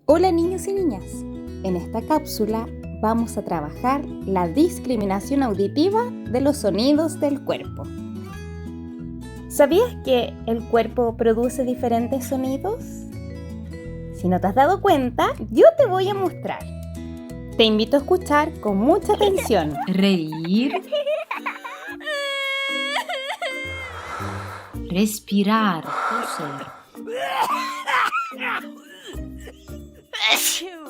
Hola niños y niñas, en esta cápsula vamos a trabajar la discriminación auditiva de los sonidos del cuerpo. ¿Sabías que el cuerpo produce diferentes sonidos? Si no te has dado cuenta, yo te voy a mostrar. Te invito a escuchar con mucha atención. Reír. Respirar, toser.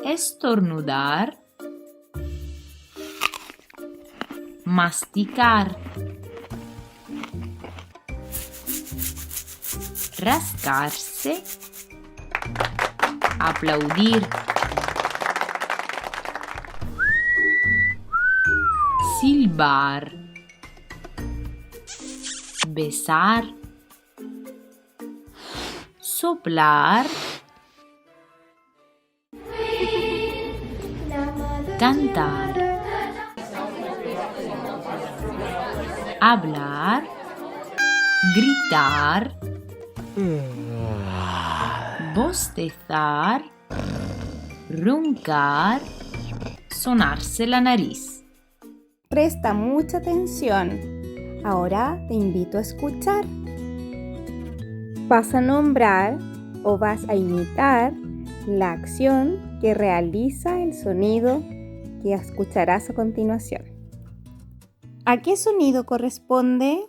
Estornudar. Masticar. Rascarse. Aplaudir. Silbar. Besar. Soplar. Cantar. Hablar. Gritar. Bostezar. Roncar. Sonarse la nariz. Presta mucha atención. Ahora te invito a escuchar. Vas a nombrar o vas a imitar la acción que realiza el sonido que escucharás a continuación. ¿A qué sonido corresponde?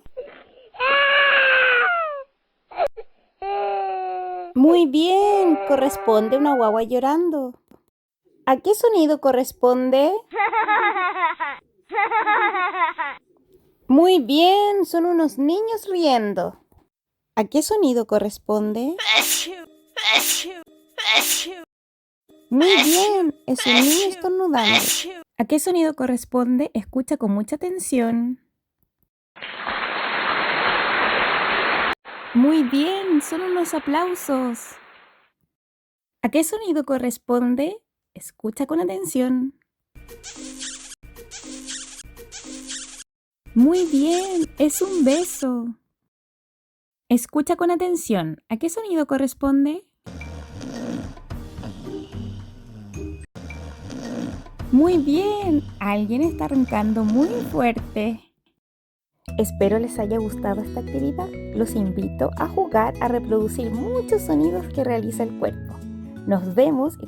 Muy bien, corresponde una guagua llorando. ¿A qué sonido corresponde? Muy bien, son unos niños riendo. ¿A qué sonido corresponde? Muy bien, es un niño estornudando. ¿A qué sonido corresponde? Escucha con mucha atención. Muy bien, son unos aplausos. ¿A qué sonido corresponde? Escucha con atención. Muy bien, es un beso. Escucha con atención. ¿A qué sonido corresponde? Muy bien, alguien está roncando muy fuerte. Espero les haya gustado esta actividad. Los invito a jugar a reproducir muchos sonidos que realiza el cuerpo. Nos vemos.